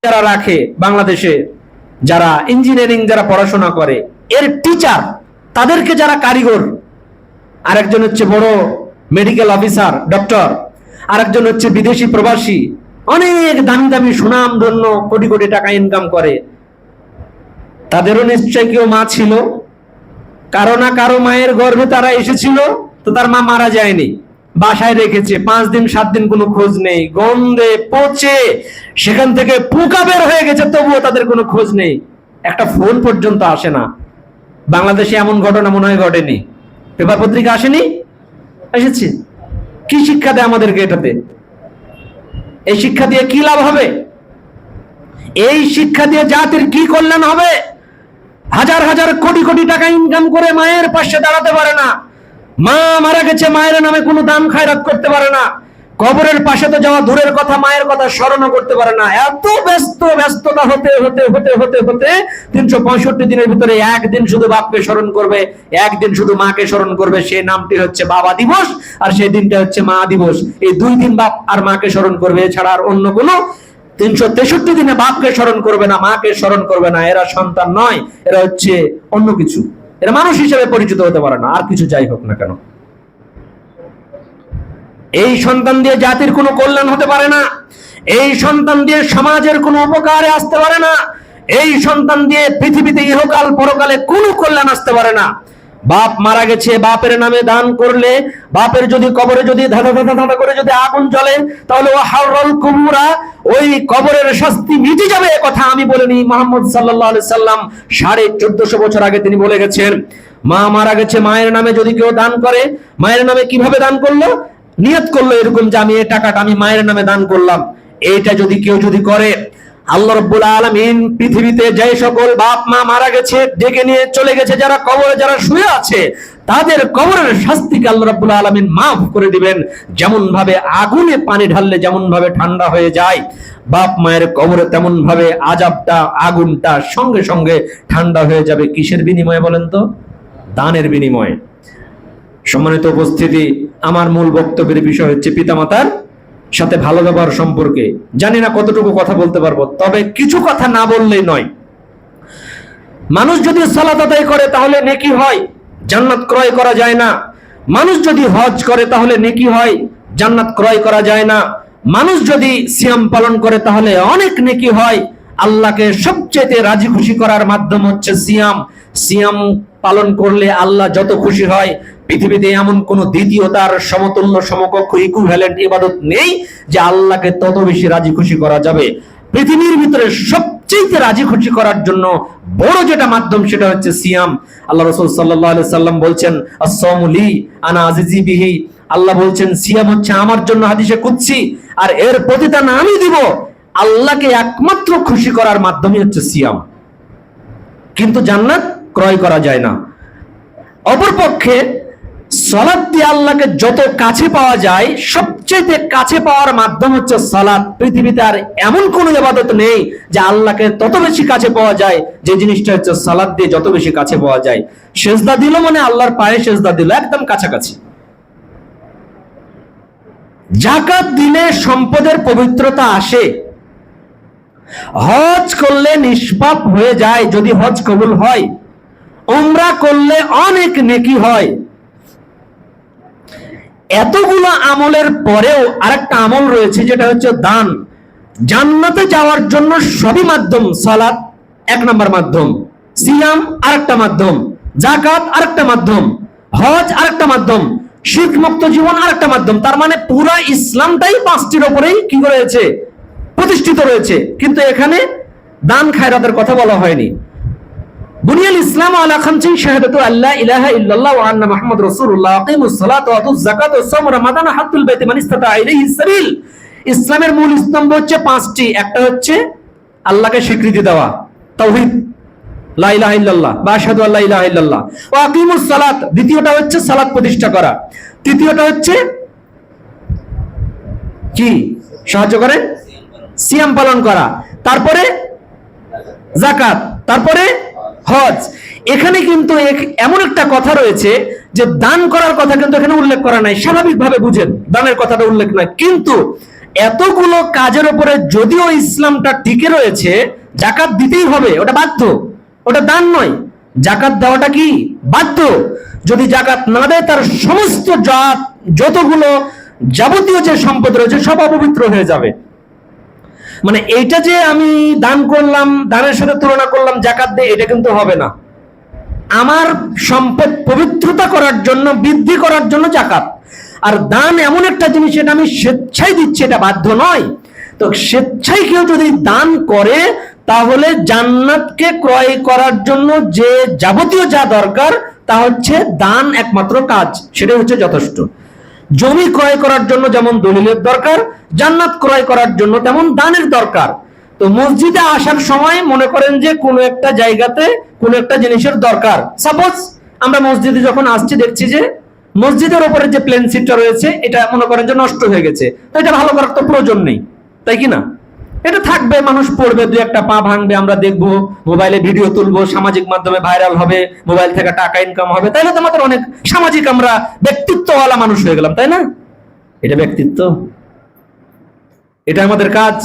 যারা রাখে বাংলাদেশে, যারা ইঞ্জিনিয়ারিং যারা পড়াশোনা করে, এর টিচার, তাদেরকে যারা কারিগর, আরেকজন হচ্ছে বড় মেডিকেল অফিসার ডক্টর, আরেকজন হচ্ছে বিদেশি প্রবাসী, অনেক দামি দামি সুনাম ধন্য কোটি কোটি টাকা ইনকাম করে। তাদেরও নিশ্চয় কেউ মা ছিল, কারো না কারো মায়ের গর্ভে তারা এসেছিল, তো তার মা মারা যায়নি, বাসায় রেখেছে 5 দিন 7 দিন কোনো খোঁজ নেই, গন্ধে পচে সেখান থেকে পোকা বের হয়ে গেছে, তবুও তাদের কোনো খোঁজ নেই, একটা ফোন পর্যন্ত আসে না। বাংলাদেশে এমন ঘটনা মনে হয় ঘটেনি, পেপার পত্রিকা আসেনি, এসেছে। কি শিক্ষা দেয় আমাদেরকে এটাতে? এই শিক্ষা দিয়ে কি লাভ হবে? এই শিক্ষা দিয়ে জাতির কি কল্যাণ হবে? হাজার হাজার কোটি কোটি টাকা ইনকাম করে মায়ের পাশে দাঁড়াতে পারে না, মা মারা গেছে মায়ের নামে কোনো দান খায়রাত করতে পারে না, কবরের পাশে তো যাওয়া দূরের কথা, মায়ের কথা স্মরণও করতে পারে না। এত ব্যস্ততা হতে হতে হতে হতে হতে 365 দিনের ভিতরে একদিন শুধু বাপকে স্মরণ করবে, একদিন শুধু মাকে স্মরণ করবে, সেই নামটি হচ্ছে বাবা দিবস, আর সেই দিনটা হচ্ছে মা দিবস। এই 2 দিন বাপ আর মাকে স্মরণ করবে, এছাড়া আর অন্য কোনো 363 দিনে বাপকে স্মরণ করবে না, মাকে স্মরণ করবে না। এরা সন্তান নয়, এরা হচ্ছে অন্য কিছু, এরা মানুষ হিসেবে পরিচিত হতে পারে না, আর কিছু যাই হোক না কেন। এই সন্তান দিয়ে জাতির কোনো কল্যাণ হতে পারে না, এই সন্তান দিয়ে সমাজের কোনো উপকারে আসতে পারে না, এই সন্তান দিয়ে পৃথিবীতে ইহকাল পরকালে কোনো কল্যাণ আসতে পারে না। বাপ মারা গেছে, বাপের নামে দান করলে, বাপের যদি কবরে যদি ধাঁধা ধাঁধা ধাঁধা করে যদি আগুন জ্বলে, তাহলে ও হাররুল কুবুরা, ওই কবরের শাস্তি মিটে যাবে। কথা আমি বলিনি, মুহাম্মদ সাল্লাল্লাহু আলাইহি সাল্লাম 1450 বছর আগে তিনি বলে গেছেন। মা মারা গেছে, মায়ের নামে যদি কেউ দান করে, মায়ের নামে কিভাবে দান করলো? নিয়ত করলো এরকম যে আমি এই টাকাটা আমি মায়ের নামে দান করলাম। এইটা যদি কেউ যদি করে, আল্লাহ রাব্বুল আলামিন পৃথিবীতে যে সকল বাপ মা মারা গেছে, ডেকে নিয়ে চলে গেছে, যারা কবরে যারা শুয়ে আছে, তাদের কবরের শাস্তিকে আল্লাহ রাব্বুল আলামিন মাফ করে দিবেন। যেমন ভাবে আগুনে পানি ঢাললে যেমন ভাবে ঠান্ডা হয়ে যায়, বাপ মায়ের কবরে তেমন ভাবে আযাবটা, আগুনটা সঙ্গে সঙ্গে ঠান্ডা হয়ে যাবে। কিসের বিনিময়ে বলেন তো? দানের বিনিময়ে। সম্মানিত উপস্থিতি, আমার মূল বক্তব্যের বিষয় হচ্ছে পিতামাতার সাথে ভালো ব্যবহার সম্পর্কে। জানি না কতটুকু কথা বলতে পারবো, তবে কিছু কথা না বললেই নয়। মানুষ যদি সালাত আদায় করে তাহলে নেকি হয়, জান্নাত ক্রয় করা যায় না। মানুষ যদি হজ করে তাহলে নেকি হয়, জান্নাত ক্রয় করা যায় না। মানুষ যদি সিয়াম পালন করে তাহলে অনেক নেকি হয়। আল্লাহকে সবচেয়ে রাজি খুশি করার মাধ্যম হচ্ছে সিয়াম। সিয়াম পালন করলে আল্লাহ যত খুশি হয়, পৃথিবীতে এমন কোন দ্বিতীয় তার সমতুল্য সমকক্ষ ইকুইভ্যালেন্ট ইবাদত নেই যে আল্লাহকে তত বেশি রাজি খুশি করা যাবে। পৃথিবীর ভিতরে সবচেয়ে রাজি খুশি করার জন্য বড় যেটা মাধ্যম সেটা হচ্ছে সিয়াম। আল্লাহ রাসূল সাল্লাল্লাহু আলাইহি সাল্লাম বলছেন, আস-সাওমু লি আনা আজিজি বিহি। আল্লাহ বলছেন সিয়াম হচ্ছে আমার জন্য হাদিসে কুদসি, আর এর প্রতিদান আমি দিব। আল্লাহকে একমাত্র খুশি করার মাধ্যমই হচ্ছে সিয়াম। কিন্তু জান্নাত ক্রয় করা যায় না। অপরপক্ষে সালাত দিয়ে আল্লাহকে যত কাছে পাওয়া যায়, সবচেয়ে কাছে পাওয়ার মাধ্যম হচ্ছে সালাত। পৃথিবীতে আর এমন কোন ইবাদত নেই যে আল্লাহকে তত বেশি কাছে পাওয়া যায়, যে জিনিসটা হচ্ছে সালাত দিয়ে যত বেশি কাছে পাওয়া যায়। সেজদা দিল মানে আল্লাহর পায়ে সেজদা দিল, একদম কাছাকাছি। যাকাত দিলে সম্পদের পবিত্রতা আসে। হজ করলে নিষ্পাপ হয়ে যায় যদি হজ কবুল হয়। উমরা করলে অনেক নেকি হয়। এতগুলো আমলের পরেও আরেকটা আমল রয়েছে, যেটা হচ্ছে দান। জান্নাতে যাওয়ার জন্য সবই মাধ্যম। সালাত 1 নম্বর মাধ্যম, সিয়াম আরেকটা মাধ্যম, যাকাত আরেকটা মাধ্যম, হজ আরেকটা মাধ্যম, শিরক মুক্ত জীবন আরেকটা মাধ্যম। তার মানে পুরো ইসলামটাই 5টির উপরেই কি রয়েছে? প্রতিষ্ঠিত রয়েছে। কিন্তু এখানে দান খায়রাতের কথা বলা হয়নি। বুনিয়াল ইসলাম আলা খামসিন শাহাদাতু আল্লা ইলাহা ইল্লাল্লাহ ওয়া আন্না মুহাম্মাদুর রাসূলুল্লাহ আকিমুস সালাতা ওয়া আতুজ যাকাতা ওয়া সাওমু রমাদান হাত্তুল বাইতি মান ইসতাতা ইলাইহিস সাবিল। ইসলামের মূল স্তম্ভ হচ্ছে 5টি। একটা হচ্ছে আল্লাহকে স্বীকৃতি দেওয়া, তাওহীদ, লা ইলাহা ইল্লাল্লাহ বা আশহাদু আল্লা ইলাহা ইল্লাল্লাহ। ওয়া আকিমুস সালাত, দ্বিতীয়টা হচ্ছে সালাত প্রতিষ্ঠা করা। তৃতীয়টা হচ্ছে কি? সাহায্য করেন, সিয়াম পালন করা। তারপরে যাকাত, তারপরে হজ। এখানে কিন্তু এমন একটা কথা রয়েছে যে দান করার কথা কিন্তু এখানে উল্লেখ করা নাই। স্বাভাবিকভাবে বুঝেন, দানের কথাটা উল্লেখ নাই। কিন্তু এতগুলো কাজের উপরে যদিও ইসলামটা টিকে রয়েছে, জাকাত দিতেই হবে, ওটা বাধ্য, ওটা দান নয়। জাকাত দেওয়াটা কি বাধ্য। যদি জাকাত না দেয় তার সমস্ত যতগুলো যাবতীয় যে সম্পদ রয়েছে সব অপবিত্র হয়ে যাবে। মানে এইটা যে আমি দান করলাম, দানের সাথে তুলনা করলাম জাকাত দিয়ে, এটা কিন্তু হবে না। আমার সম্পদ পবিত্রতা করার জন্য, বৃদ্ধি করার জন্য জাকাত। আর দান এমন একটা জিনিস, এটা আমি স্বেচ্ছায় দিচ্ছি, এটা বাধ্য নয়। তো স্বেচ্ছায় কেউ যদি দান করে, তাহলে জান্নাতকে ক্রয় করার জন্য যে যাবতীয় যা দরকার তা হচ্ছে দান একমাত্র কাজ, সেটাই হচ্ছে যথেষ্ট। জমি ক্রয় করার জন্য যেমন দলিলের দরকার, জান্নাত ক্রয় করার জন্য তেমন দানের দরকার। তো মসজিদে আসার সময় মনে করেন যে কোনো একটা জায়গাতে কোনো একটা জিনিসের দরকার, সাপোজ আমরা মসজিদে যখন আসছি দেখছি যে মসজিদের উপরে যে প্লেন সিটটা রয়েছে এটা মনে করেন যে নষ্ট হয়ে গেছে, তো এটা ভালো করার তো প্রয়োজন নেই, তাই কি না? এটা থাকবে, মানুষ পড়বে, দুই একটা পা ভাঙবে, আমরা দেখবো, মোবাইলে ভিডিও তুলবো, সামাজিক মাধ্যমে ভাইরাল হবে, মোবাইল থেকে টাকা ইনকাম হবে, তাইলে তো আমাদের অনেক সামাজিক, আমরা ব্যক্তিত্বওয়ালা মানুষ হয়ে গেলাম, তাই না? এটা ব্যক্তিত্ব, এটা আমাদের কাজ,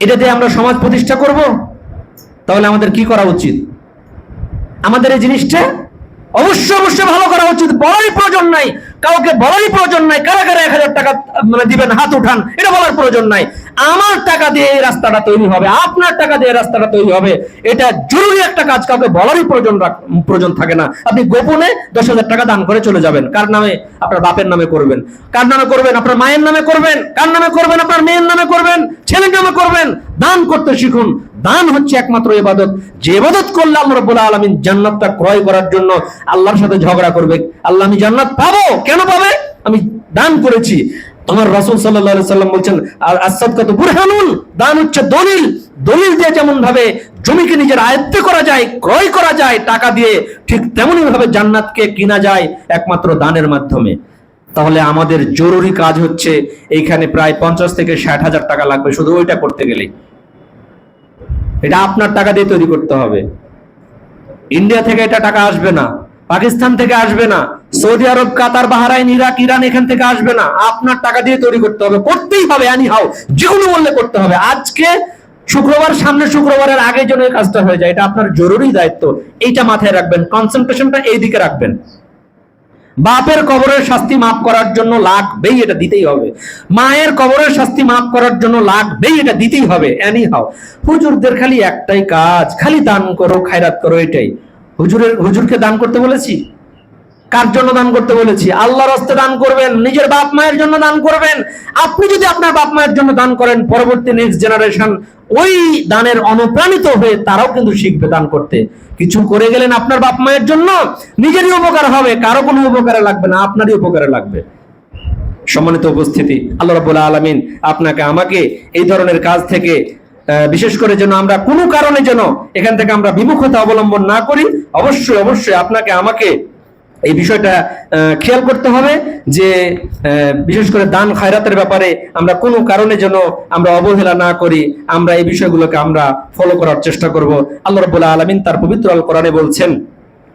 এটা দিয়ে আমরা সমাজ প্রতিষ্ঠা করব। তাহলে আমাদের কি করা উচিত? আমাদের এই জিনিসটা অবশ্যই অবশ্যই ভালো করা উচিত। বলারই প্রয়োজন নাই, কাউকে বলারই প্রয়োজন নাই কারা কারা 1000 টাকা মানে দিবেন, হাত উঠান, এটা বলার প্রয়োজন নাই। আমার টাকা দিয়ে এই রাস্তাটা তৈরি হবে, আপনার টাকা দিয়ে রাস্তাটা তৈরি হবে, এটা জরুরি একটা কাজ, কাউকে বলারই প্রয়োজন থাকে না। আপনি গোপনে 10,000 টাকা দান করে চলে যাবেন, কার নামে? আপনার বাপের নামে করবেন, কার নামে করবেন? আপনার মায়ের নামে করবেন, কার নামে করবেন? আপনার মেয়ের নামে করবেন, ছেলের নামে করবেন। দান করতে শিখুন। দান হচ্ছে একমাত্র ইবাদত, যে ইবাদত করলে আল্লাহ রাব্বুল আলামিন জান্নাতটা ক্রয় করার জন্য আল্লাহর সাথে ঝগড়া করবে। আল্লাহ আমি জান্নাত পাবো, কেন পাবে? আমি দান করেছি। তোমার রাসূল সাল্লাল্লাহু আলাইহি সাল্লাম বলছেন, আস-সাদকাতু বুরহানুন, দান হচ্ছে দলিল। দলিল দিয়ে যেমন ভাবে জমিকে নিজের আয়ত্তে করা যায়, ক্রয় করা যায় টাকা দিয়ে, ঠিক তেমনি ভাবে জান্নাতকে কিনা যায় একমাত্র দানের মাধ্যমে। তাহলে আমাদের জরুরি কাজ হচ্ছে, এইখানে প্রায় 50 থেকে 60,000 টাকা লাগবে শুধু ওইটা করতে গেলেই। এটা আপনার টাকা দিয়ে তৈরি করতে হবে। ইন্ডিয়া থেকে এটা টাকা আসবে না, পাকিস্তান থেকে আসবে না, সৌদি আরব, কাতার, বাহরাইন, ইরাক, ইরান এখান থেকে আসবে না। আপনার টাকা দিয়ে তৈরি করতে হবে, করতেই হবে, এনি হাউ, যে কোনো মূল্যে করতে হবে। আজকে শুক্রবার, সামনে শুক্রবারের আগে যেন এই কাজটা হয়ে যায়, এটা আপনার জরুরি দায়িত্ব। এইটা মাথায় রাখবেন, কনসেন্ট্রেশনটা এই দিকে রাখবেন। বাপের কবরের শাস্তি মাফ করার জন্য লাগবেই, এটা দিতেই হবে। মায়ের কবরের শাস্তি মাফ করার জন্য লাগবেই, এটা দিতেই হবে, এনি হাউ। হুজুরদের খালি একটাই কাজ, খালি দান করো, খায়রাত করো, এটাই। হুজুরকে দান করতে বলেছি? কার জন্য দান করতে বলেছি? আল্লাহর রাস্তায় দান করবেন, নিজের বাপ মায়ের জন্য দান করবেন। আপনি যদি আপনার বাপ মায়ের জন্য দান করেন, পরবর্তী নেক্সট জেনারেশন ওই দানের অনুপ্রাণিত হয়ে তারাও কিন্তু শিখবে দান করতে। কিছু করে গেলেন আপনার বাপ মায়ের জন্য, নিজেরই উপকার হবে, কারো কোনো উপকারে লাগবে না, আপনারই উপকারে লাগবে। সম্মানিত উপস্থিতি, আল্লাহ রাব্বুল আলামিন আপনাকে আমাকে এই ধরনের কাজ থেকে বিশেষ করে যেন আমরা কোনো কারণে যেন এখান থেকে আমরা বিমুখতা অবলম্বন না করি। অবশ্যই অবশ্যই আপনাকে আমাকে এই বিষয়টা খেয়াল করতে হবে যে বিশেষ করে দান খায়রাতের ব্যাপারে আমরা কোনো কারণে যেন আমরা অবহেলা না করি, আমরা এই বিষয়গুলোকে আমরা ফলো করার চেষ্টা করব। আল্লাহ রাব্বুল আলামিন তার পবিত্র আল কোরআনে বলছেন,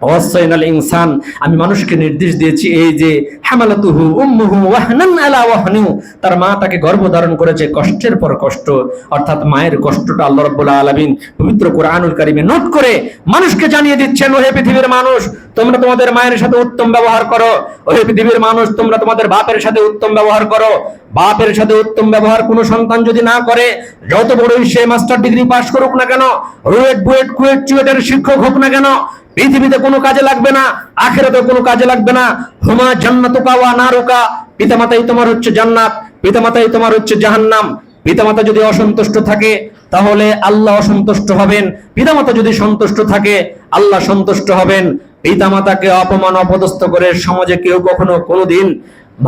ওয়াসাইনাল ইনসান, আমি মানুষকে নির্দেশ দিয়েছি এই যে হামালাতুহু উম্মুহু ওয়াহনান আলা ওয়াহনি, তার মা তাকে গর্ভধারণ করেছে কষ্টের পর কষ্ট। অর্থাৎ মায়ের কষ্টটা আল্লাহ রাব্বুল আলামিন পবিত্র কোরআনুল কারীমে নোট করে মানুষকে জানিয়ে দিচ্ছেন, ওহে পৃথিবীর মানুষ, তোমরা তোমাদের মায়ের সাথে উত্তম ব্যবহার করো। ওহে পৃথিবীর মানুষ, তোমরা তোমাদের বাপের সাথে উত্তম ব্যবহার করো। বাপের সাথে উত্তম ব্যবহার কোনো সন্তান যদি না করে, যত বড়ই সে মাস্টার ডিগ্রি পাস করুক না কেন, রুয়েট, বুয়েট, কুয়েট, চুয়েটের শিক্ষক হোক না কেন, পৃথিবীতে কোনো কাজে লাগবে না, আখিরাতে কোনো কাজে লাগবে না। হুমা জান্নাতুকা ওয়া নারুকা, পিতামাতাই তোমার হচ্ছে জান্নাত, পিতামাতাই তোমার হচ্ছে জাহান্নাম। পিতামাতা যদি অসন্তুষ্ট থাকে তাহলে আল্লাহ অসন্তুষ্ট হবেন, পিতামাতা যদি সন্তুষ্ট থাকে আল্লাহ সন্তুষ্ট হবেন। পিতামাতাকে অপমান অপদস্থ করে সমাজে কেউ কখনো কোনোদিন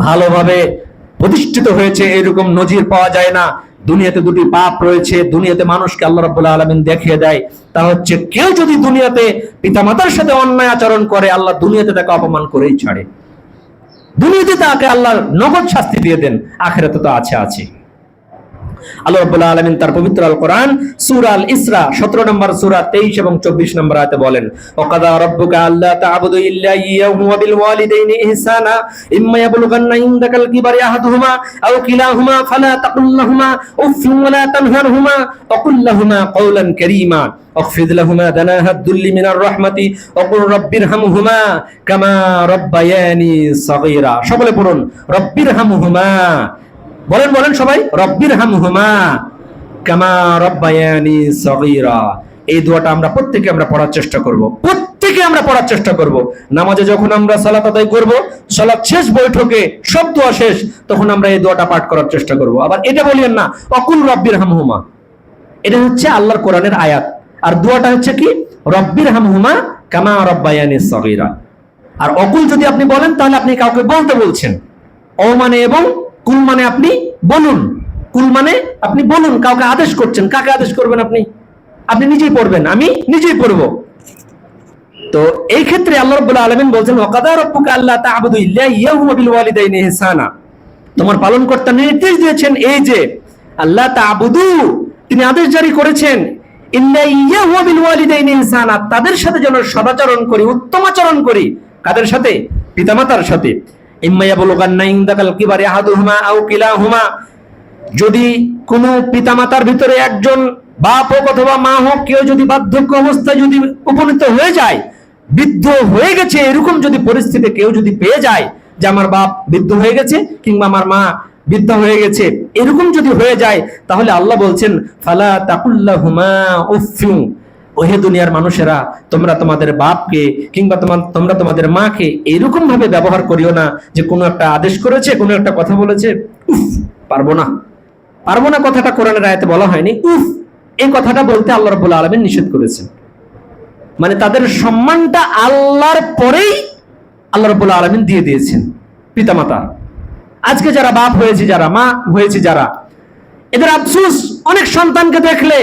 ভালোভাবে প্রতিষ্ঠিত হয়েছে এরকম নজির পাওয়া যায় না। দুনিয়াতে দুটি পাপ রয়েছে, দুনিয়াতে মানুষকে আল্লাহ রাব্বুল আলামিন দেখিয়ে দেয়। তা হচ্ছে কেউ যদি দুনিয়াতে পিতামাতার সাথে অন্যায় আচরণ করে, আল্লাহ দুনিয়াতে তাকে অপমান করেই ছাড়ে। দুনিয়াতে তাকে আল্লাহ নগদ শাস্তি দিয়ে দেন, আখিরাতে তো আছে। আল্লাহ রাব্বুল আলামিন তার পবিত্র আল কোরআন সূরা আল ইসরা 17 নম্বর সূরা 23 এবং 24 নম্বর আয়াতে বলেন, ওয়াকাদা রাব্বুকা আল্লা তা'বুদু ইল্লা ইয়্যাহু ওয়া বিল ওয়ালিদাইনি ইহসানা ইম্মা ইয়াবলুগান্না ইনদাকাল কিবারি আহাদুহুমা আও কিলাহুমা ফালা তাকুল লাহুমা উফফিন ওয়া লা তানহারহুমা ওয়া কুল লাহুমা কওলান কারীমা واخفض لهما جناح الذل من الرحمة وقل رب ارحمهما كما ربياني صغيرا। সকলে পড়ুন রব্বিরহামহুমা, বলেন বলেন সবাই, রব্বিরহামহুমা কামা রব্বায়ানি সগীরা। এই দোয়াটা আমরা প্রত্যেকে পড়ার চেষ্টা করব, প্রত্যেকে আমরা পড়ার চেষ্টা করব। নামাজে যখন আমরা সালাত আদায় করব, সালাত শেষ বৈঠকে সব দোয়া শেষ, তখন আমরা এই দোয়াটা পাঠ করার চেষ্টা করব। আবার এটা বলিয়েন না অকুল রব্বিরহামহুমা, এটা হচ্ছে আল্লাহর কোরআনের আয়াত, আর দোয়াটা হচ্ছে কি রব্বিরহামহুমা কামা রব্বায়ানি সগীরা। আর অকুল যদি আপনি বলেন তাহলে আপনি কাউকে বলতে বলছেন। ও মানে এবং, কুল মানে আপনি বলুন, কুল মানে আপনি বলুন, কাউকে আদেশ করছেন। কাকে আদেশ করবেন আপনি? আপনি নিজেই পড়বেন, আমি নিজেই পড়ব। তো এই ক্ষেত্রে আল্লাহ রাব্বুল আলামিন বলছেন ওয়াকাদা রাব্বুকা আল্লা তা'বুদু ইল্লা ইয়্যাহু ওয়া বিল ওয়ালিদাইনি ইহসানা, তোমার পালনকর্তা নির্দেশ দিয়েছেন এই যে আল্লাহ তা'বুদু, তিনি আদেশ জারি করেছেন ইল্লা ইয়্যাহু ওয়া বিল ওয়ালিদাইনি ইহসানা, তাদের সাথে যেন সদাচরণ করি, উত্তম আচরণ করি। কাদের সাথে? পিতামাতার সাথে। ইম্মা ইয়াবলুগান্না ইনদাকাল কিবারি আহাদুহুমা আও কিলাহুমা, যদি কোনো পিতামাতার ভিতরে একজন, বাপ হোক অথবা মা হোক, কেউ যদি বার্ধক্য অবস্থায় যদি উপনীত হয়ে যায়, বৃদ্ধ হয়ে গেছে, এরকম যদি পরিস্থিতি কেউ যদি পেয়ে যায় যে আমার বাপ বৃদ্ধ হয়ে গেছে কিংবা আমার মা বৃদ্ধা হয়ে গেছে, এরকম যদি হয়ে যায়, তাহলে আল্লাহ বলছেন ফালা তাকুল্লাহুমা উফফিন, ওহে দুনিয়ার মানুষেরা, তোমরা তোমাদের বাপকে কিংবা তোমরা তোমাদের মাকে এরকম ভাবে ব্যবহার করিও না যে কোনো একটা আদেশ করেছে, কোনো একটা কথা বলেছে, উফ পারবো না, পারবো না কথাটা কোরআনের আয়াতে বলা হয়নি, উফ এই কথাটা বলতে আল্লাহ রাব্বুল আলামিন নিষেধ করেছেন। মানে তাদের সম্মানটা আল্লাহর পরেই আল্লাহ রাব্বুল আলামিন দিয়ে দিয়েছেন পিতামাতা। আজকে যারা বাপ হয়েছে, যারা মা হয়েছে, যারা, এদের আফসোস অনেক সন্তানকে দেখলে